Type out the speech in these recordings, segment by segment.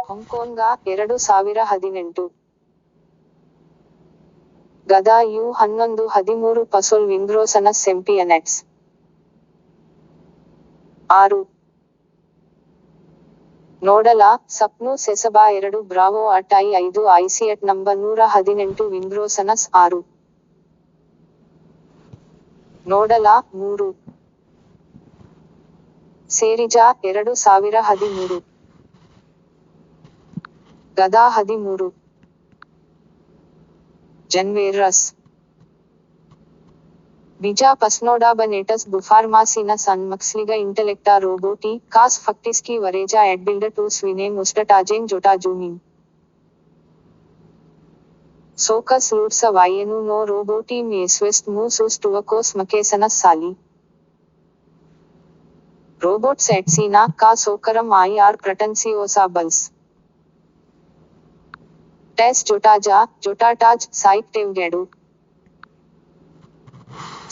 ಹಾಂಗ್ಕಾಂಗ 2018 ಗದ U11-13 ಪಸೊಲ್ ವಿಂಗ್ರೋಸನಸ್ ಸೆಂಪಿಯನೆಟ್ಸ್ 6 ನೋಡಲ ಸಪ್ನು ಸೆಸಬಾ 2 ಬ್ರಾವೋ ಅಟ್ I5 ಐಸಿಯಟ್ ನಂಬರ್ 118 ವಿಂಗ್ರೋಸನಸ್ 6 ನೋಡಲ 3 ಸೇರಿಜಾ 2013 ಗದ 13 ಜನ್ವೇರಸ್ ಬಿಜಾ ಪಸ್ನೋಡಾಬನೇಟಸ್ ಬುಫಾರ್ಮಾಸಿನಸ್ ಅನ್ಮಕ್ಸ್ಲಿಗ ಇಂಟೆಲೆಕ್ಟಾ ರೋಬೋಟಿ ಕಾಸ್ ಫಕ್ಟಿಸ್ಕಿ ವರೇಜಾ ಎಡ್ಬಿಲ್ಡ ಟು ಸ್ವಿನೆ ಮುಸ್ಟಟಾಜೆನ್ ಜೊಟಾಜೂನಿನ್ ಸೋಕಸ್ ಲೂಟ್ಸ ವಾಯೆನು ನೋ ರೋಬೋಟಿ ಮಿಯಸ್ವೆಸ್ಟ್ ಮೂಸೂಸ್ ಟುವಕೋಸ್ ಮಕೇಸನಸ್ ಸಾಲಿ रोबोट्स एटसीना का सोकरम IR प्रटन्सियोसा बल्स टेस जोटाजा जोटाटाज साइक टेवगेडु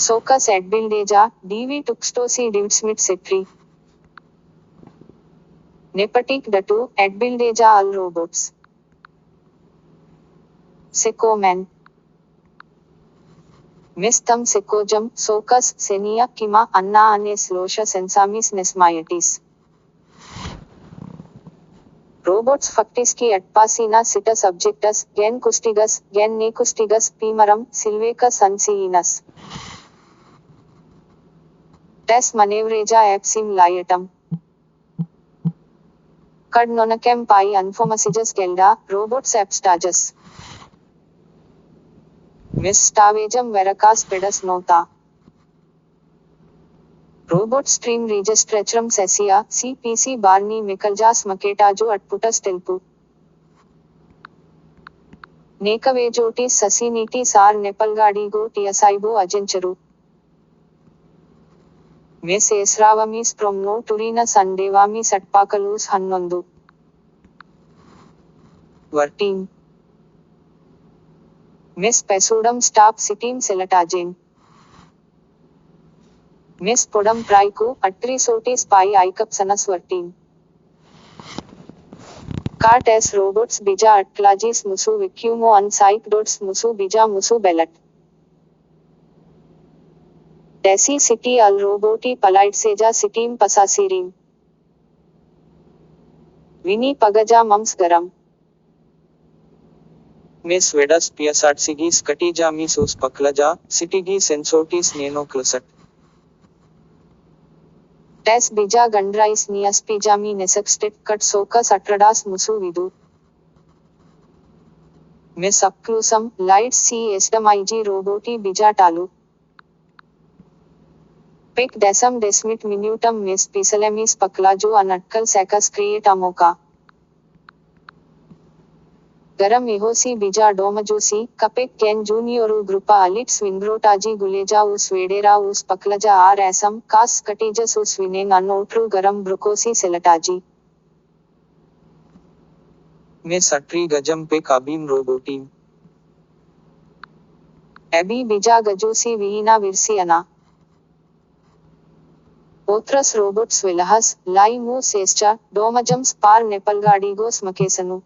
सोकस एडबिल्डेजा डीवी टुक्स्टोसी डिव्स्मिट सेट्री नेपटिक डटू एडबिल्डेजा अल रोबोट्स सेकोमेन मिस्तम सेकोजम सोकस सेनिया किमा अन्ना अने स्लोश सेंसामिस नेस्मायटिस रोबोट्स फक्टिस्की अट्पासीना सिटस सब्जेक्टस गेन नेकुस्टिगस पीमरम सिल्वेकस अनसीइनस टेस मनेवरेजा एप्सिम लायटम कड नोनकेम पाई अनफोमसिजस गेल्डा रोबोट्स एप्स्टाजस मिस स्टावेजम वेरकास पेडस नोता रोबोट स्ट्रीम रिजिस्ट्रेचरम सेसिया CPC बार्नी मिकलजास मकेटाजो अटपुटस टेल्पु नेकवेजोटी ससीनीटी सार नेपलगाडिगो टियसाइबो अजेंचरु miss एस्रावमीस प्रोम्नो टुरीनस अंडेवामीस अट्पाकलूस 11 वर्टीम miss पेसूडम stop सिटीम सेलटाजेन miss PODEM प्राइकु अट्रिसोटिस पाई आइकप्सनस वर्टीम कार्टेस रोबोट्स बिजा अट्लाजिस मुसु विक्यूमो अनसाइक डोट्स मुसु बिजा मुसु बेलट डेसी सिटी अल रोबोटी पलाइटसेजा सिटीम पसासीरीम विनी पगजा मम्स गरम मिस वेडस पियसाट्सिगीस कटीजामीस उस पक्लजा सिटीगी सेंसोटिस नेनोक्लसट टेस बिजा गंड्राइस नियस पिजामी नेसक्स्टिट कट सोकस अट्रडास मुसु विदु मिस अक्लूसम लाइट सी एस्डमाइजी रोबोटी बिजा टालु पिक डेसम डेस्मिट मिन्यूटम मिस पिसलेमिस पक्लाजो अनटकल सेकस क्रिएट अमोका गरम इहोसी बिजा डोमजूसी कपेक केन जूनियोरु ग्रुपा अलिट्स विंग्रोटाजी गुलेजा उस वेडेरा उस पक्लजा आर एसम कास कटीजस उस विनेंग अनोट्रु गरम ब्रुकोसी सेलटाजी मिस अट्री गजम पिक अबीम रोबोटीम एबी बिजा गजूसी विहीना विरसी अना ओत्रस रोबोट्स विलहस लाई मू सेस्चा डोमजम्स पार नेपलगाडिगोस मकेसनु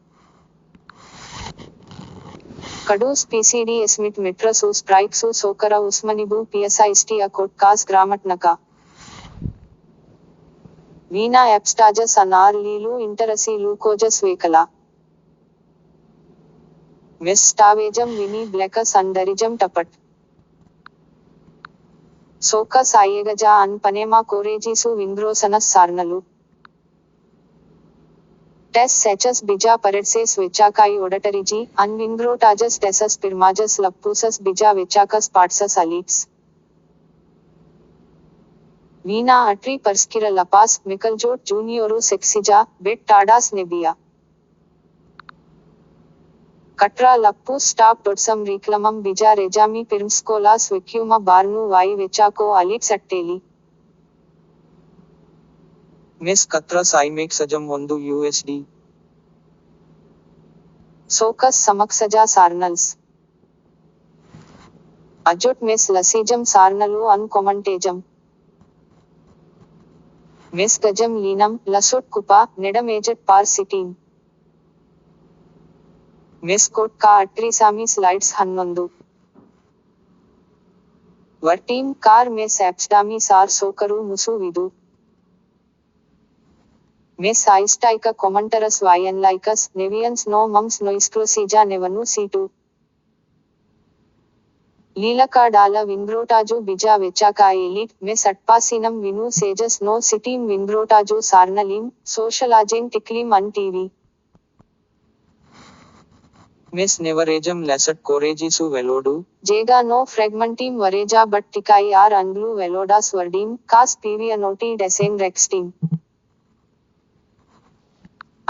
कड़ूस PCD एस्मिट मिट्रसूस प्राइक्सू सोकरा उस्मनिबू PSIST अकोट कास ग्रामट नका वीना एप्स्टाजस अनार लीलू इंटरसी लूकोजस वेकला मिस स्टावेजम विनी ब्लेकस अंडरिजम टपट सोकस आयेगजा अन पनेमा कोरेजीसु विंग्रोसनस सार्नलु टेस सेचस बिजा परेडसेस वेचाकाई ओडटरिजी अन विंग्रोटाजस टेसस पिर्माजस लप्पूसस बिजा वेचाकस पाट्सस अलीट्स वीना अट्री पर्स्किर लपास मिकलजोट जूनियोरु सेक्सिजा बेट टाडास नेबिया कट्रा लप्पू स्टाप डोट्सम रीक्लमम बिजा रेजामी पिर्म्स्कोलास विक्यूमा बार्नु वाई वेचाको अलीट्स अट्टेली मिस कत्रस आइमेक सजम 1 USD सोकस समक्सजा सार्नल्स अजोट मिस लसीजम सार्नलु अनकोमंटेजम मिस गजम लीनम लसोट कुपा नेडमेजट पार सिटीम ಮೆಸ್ಕೋಟ್ ಕಾ ಅಟ್ರಿಸಾಮಿ ಸ್ಲೈಡ್ಸ್ 11 ವರ್ಟೀಮ್ ಕಾರ್ ಮೆಸ್ ಆಪ್ಸ್ಡಾಮಿ ಸಾರ್ ಸೋಕರು ಮುಸುವಿದು ಮೆಸ್ ಐಸ್ಟೈಕ ಕೊಮಂಟರಸ್ ವೈಯನ್ಲೈಕಸ್ ನೆವಿಯನ್ಸ್ ನೋ ಮಮ್ಸ್ ನೊಯಿಸ್ಕ್ಲೋಸಿಜಾ ನೆವನು ಸೀಟು ಲೀಲಕಾಡಾಲ ವಿಂಗ್ರೋಟಾಜು ಬಿಜಾ ವೆಚ್ಚಾಕಾಯಿಲಿಟ್ ಮೆಸ್ ಅಟ್ಪಾಸಿನಂ ವಿನು ಸೇಜಸ್ ನೋ ಸಿಟೀಂ ವಿಂಗ್ರೋಟಾಜು ಸಾರ್ನಲೀಂ ಸೋಷಲಾಜೆಂಗ್ ಟಿಕ್ಲೀಂ ಅನ್ ಟಿವಿ ಮೆಸ್ ನೆವರೇಜಂ ಲೆಸಟ್ ಕೋರೇಜಿಸು ವೆಲೋಡು ಜೇಗಾ ನೋ ಫ್ರೆಗ್ಮಂಟೀಂ ವರೇಜಾ ಬಟ್ ಟಿಕಾಯಿ ಆರ್ ಅಂಗ್ಲೂ ವೆಲೋಡಾಸ್ ವರ್ಡೀಂ ಕಾಸ್ ಪಿವಿಯನೋಟಿ ಡೆಸೆಂಗ್ ರೆಕ್ಸ್ಟೀಂ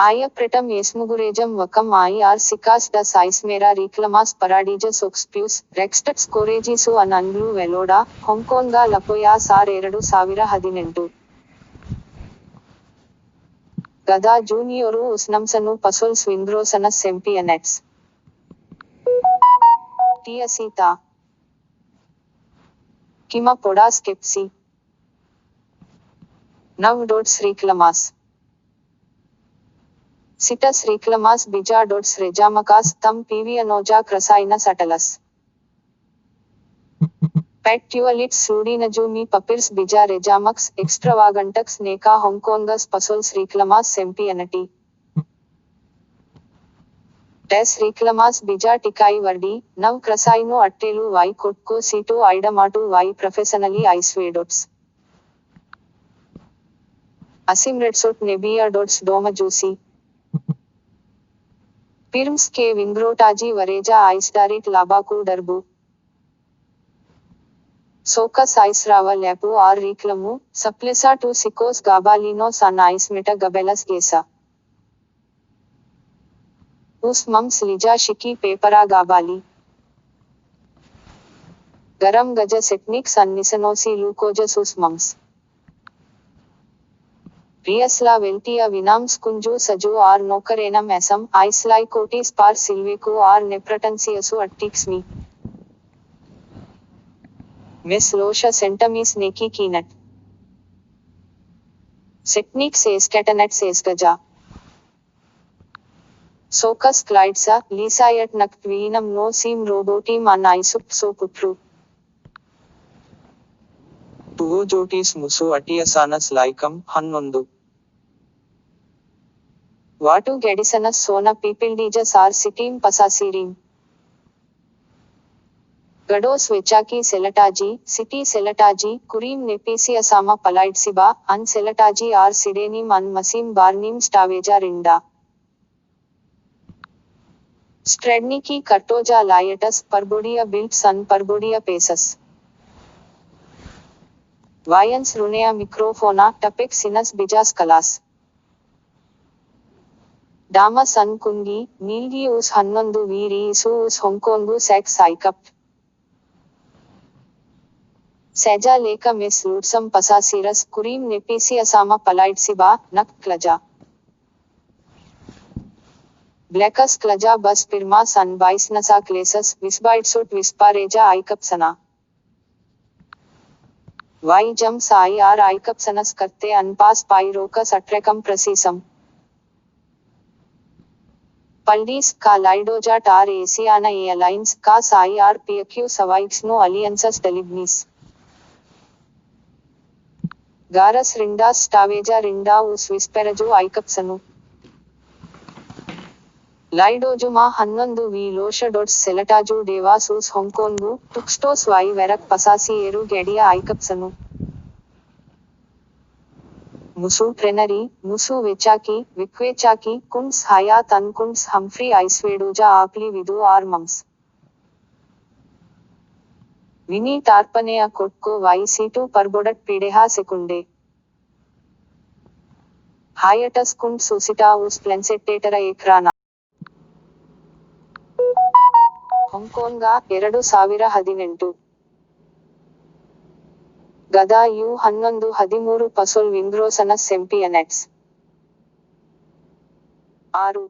ಆಯಪ್ರೆಟಂ ಎಸ್ಮುಗುರೇಜಂ ವಕಂ ಆಯಿ ಆರ್ ಸಿಕಾಸ್ ಡ ಸೈಸ್ಮೇರಾ ರೀಕ್ಲಮಾಸ್ ಪರಾಡೀಜಸ್ ಒಕ್ಸ್ಪ್ಯೂಸ್ ರೆಕ್ಸ್ಟಟ್ಸ್ ಕೋರೇಜಿಸು ಅನ್ ಅಂಗ್ಲೂ ವೆಲೋಡಾ ಹೊಂಕೋಂಗಾ ಲಪೊಯಾ ಸಾರ್ 2018 ಗದಾ ಜೂನಿಯರು ಉಸ್ನಂಸನು ಪಸೊಲ್ಸ್ ವಿಂಗ್ರೋಸನಸ್ ಸೆಂಪಿಯನೆಟ್ಸ್ ಟಿಯಸೀತಾ ಕಿಮ ಪೊಡಾಸ್ ಕೆಪ್ಸಿ ನವ್ ಡೋಟ್ಸ್ ರೀಕ್ಲಮಾಸ್ ಸಿಟಸ್ ರೀಕ್ಲಮಾಸ್ ಬಿಜಾ ಡೊಟ್ಸ್ ರೆಜಾಮಕಾಸ್ ತಂ ಪಿವಿಯನೋಜಾ ಕ್ರಸಾಯಿನಸ್ ಅಟಲಸ್ ಪೆಟ್ಯುವಲಿಟ್ಸ್ ಸೂಡಿನಜೂಮಿ ಪಪಿರ್ಸ್ ಬಿಜಾ ರೆಜಾಮಕ್ಸ್ ಎಕ್ಸ್ಟ್ರವಾಗಂಟಕ್ಸ್ ನೇಕಾ ಹೊಂಕೋಂಗಸ್ ಪಸೊಲ್ಸ್ ರೀಕ್ಲಮಾಸ್ ಸೆಂಪಿಯನಟಿ ಡೆಸ್ ರೀಕ್ಲಮಾಸ್ ಬಿಜಾ ಟಿಕಾಯಿ ವರ್ಡಿ ನವ್ ಕ್ರಸಾಯಿನೋ ಅಟ್ಟೆಲು ವೈ ಕೊಟ್ಕೋ ಸೀಟೋ ಐಡಮಾಟು ವೈ ಪ್ರೊಫೆಸನಲಿ ಐಸ್ವೇಡೊಟ್ಸ್ ಅಸಿಮ್ರೆಡ್ಸೊಟ್ ನೆಬಿಯಾ ಡೊಟ್ಸ್ ಡೋಮಜೂಸಿ ಪಿರ್ಮ್ಸ್ ಕೆ ವಿಂಗ್ರೋಟಾಜಿ ವರೇಜಾ ಐಸ್ಡಾರಿಟ್ ಲಾಬಾಕು ಡರ್ಬು ಸೋಕಸ್ ಐಸ್ರಾವ ಲ್ಯಾಪು ಆರ್ ರೀಕ್ಲಮು ಸಪ್ಲೆಸಾ ಟು ಸಿಕೋಸ್ ಗಾಬಾಲಿನೋಸ್ ಅನ್ ಐಸ್ಮೆಟ ಗಬೆಲಸ್ ಗೇಸಾ ಉಸ್ ಮಮ್ಸ್ ಲಿಜಾ ಶಿಕಿ ಪೇಪರಾ ಗಾಬಾಲಿ ಗರಂ ಗಜ ಸೆಟ್ನಿಕ್ಸ್ ಅನ್ ನಿಸನೋಸಿ ಲೂಕೋಜಸ್ ಉಸ್ ಮಮ್ಸ್ ರಿಯಸ್ಲಾ ವೆಲ್ಟಿಯ ವಿನಾಮ್ಸ್ ಕುಂಜು ಸಜು ಆರ್ ನೋಕರೇನಂ ಎಸಂ ಐಸ್ಲೈ ಕೋಟಿಸ್ ಪಾರ್ ಸಿಲ್ವೆಕು ಆರ್ ನೆಪ್ರಟನ್ಸಿಯಸು ಅಟ್ಟಿಕ್ಸ್ಮಿ ಮೆಸ್ ಲೋಷ ಸೆಂಟಮೀಸ್ ನೇಕಿ ಕೀನಟ್ ಸೆಟ್ನಿಕ್ಸ್ ಎಸ್ಕೆಟನೆಟ್ಸ್ ಎಸ್ಗಜಾ ಸೋಕಸ್ ಕ್ಲೈಡ್ಸಾ ಲೀಸಾಯಟ್ ನಕ್ ಟ್ವೀನಂ ನೋ ಸೀಮ್ ರೋಬೋಟೀಮ್ ಅನ್ ಐಸುಪ್ ಸೋ ಪುಟ್ರು ಟುವೋಜೋಟಿಸ್ ಮುಸು ಅಟಿಯಸಾನಸ್ ಲೈಕಂ 11 ವಾಟು ಗೆಡಿಸನಸ್ ಸೋನ ಪೀಪಿಲ್ಡೀಜಸ್ ಆರ್ ಸಿಟೀಂ ಪಸಾಸೀರೀಂ ಗಡೋಸ್ ವೆಚಾಕಿ ಸೆಲಟಾಜಿ ಸಿಟಿ ಸೆಲಟಾಜಿ ಕುರೀಂ ನೆಪೀಸಿಯಸಾಮ ಪಲೈಡ್ಸಿಬಾ ಅನ್ ಸೆಲಟಾಜಿ ಆರ್ ಸಿಡೇನಿಂ ಅನ್ ಮಸೀಂ ಬಾರ್ನೀಂ ಸ್ಟಾವೇಜಾ ರಿಂಡಾ ಸ್ಟ್ರೆಡ್ನಿಕಿ ಕರ್ಟೋಜಾ ಲಾಯಟಸ್ ಪರ್ಬೋಡಿಯ ಬಿಲ್ಟ್ಸ್ ಅನ್ ಪರ್ಬೋಡಿಯ ಪೇಸಸ್ ವಾಯನ್ಸ್ ರುನೆಯ ಮಿಕ್ರೋಫೋನಾ ಟಪೆಕ್ ಸಿನಸ್ ಬಿಜಾಸ್ ಕಲಾಸ್ ಡಾಮಸ್ ಅನ್ ಕುಂಗಿ ನೀಲ್ಗಿ ಉಸ್ 11 ವೀರಿ ಇಸು ಉಸ್ ಹೊಂಕೋಂಗು ಸೆಕ್ಸ್ ಐಕಪ್ ಸೆಜಾ ಲೇಕ ಮೆಸ್ ಲೂಟ್ಸಂ ಪಸಾಸಿರಸ್ ಕುರೀಂ ನೆಪೀಸಿಯಸಾಮ ಪಲೈಡ್ಸಿಬಾ ನಕ್ ಕ್ಲಜಾ ಬ್ಲೆಕಸ್ ಕ್ಲಜಾ ಬಸ್ ಪಿರ್ಮಾಸ್ ಅನ್ ಬೈಸ್ನಸಾ ಕ್ಲೇಸಸ್ ವಿಸ್ಬೈಟ್ಸುಟ್ ವಿಸ್ಪಾರೇಜಾ ಐಕಪ್ಸನಾ ವೈ ಜಮ್ಸ್ ಐ ಆರ್ ಐಕಪ್ಸನಸ್ ಕರ್ತೆ ಅನ್ಪಾಸ್ ಪೈರೋಕಸ್ ಅಟ್ರೆಕಂ ಪ್ರಸೀಸಂ ಪಲ್ಡೀಸ್ ಕಾ ಲೈಡೋಜಾಟ್ ಆರ್ ಏಸಿಯಾನ ಎ ಅಲೈನ್ಸ್ ಕಾಸ್ ಐ ಆರ್ ಪಿಯಕ್ಯೂ ಸವೈಕ್ಸ್ ನೋ ಅಲಿಯನ್ಸಸ್ ಡೆಲಿಬ್ನೀಸ್ ಗಾರಸ್ ರಿಂಡಾಸ್ ಸ್ಟಾವೇಜಾ ರಿಂಡಾ ಉಸ್ ವಿಸ್ಪೆರಜು ಐಕಪ್ಸನು ಲೈಡೋಜುಮಾ 11 ವಿ ಲೋಷ ಡೊಟ್ಸ್ ಸೆಲಟಾಜು ಡೇವಾಸ್ ಉಸ್ ಹೊಂಕೋಂಗು ಟುಕ್ಸ್ಟೋಸ್ ವೈ ವೆರಕ್ ಪಸಾಸಿ ಏರು ಗೆಡಿಯ ಐಕಪ್ಸನು ಮುಸು ಟ್ರೆನರಿ ಮುಸು ವೆಚಾಕಿ ವಿಕ್ವೇಚಾಕಿ ಕುಂಡ್ಸ್ ಹಯಾತ್ ಅನ್ ಕುಂಡ್ಸ್ ಹಂಫ್ರಿ ಐಸ್ವೇಡೋಜಾ ಆಪ್ಲಿ ವಿದು ಆರ್ ಮಮ್ಸ್ ವಿನಿ ಟಾರ್ಪನೆಯ ಕೊಟ್ಕೋ ವೈ ಸೀಟು ಪರ್ಬೊಡಟ್ ಪಿಡೆಹಾ ಸೆಕುಂಡೆ ಹಾಯಟಸ್ ಕುಂಡ್ ಸುಸಿಟಾ ಉಸ್ ಪ್ಲೆನ್ಸೆಟ್ಟೇಟರ ಏಕ್ರಾನಾ ಹೊಂಕೋಂಗ 2018 ಗದಾ ಯು 11-13 ಪಸೊಲ್ ವಿಂಗ್ರೋಸನಸ್ ಸೆಂಪಿಯನೆಟ್ಸ್ 6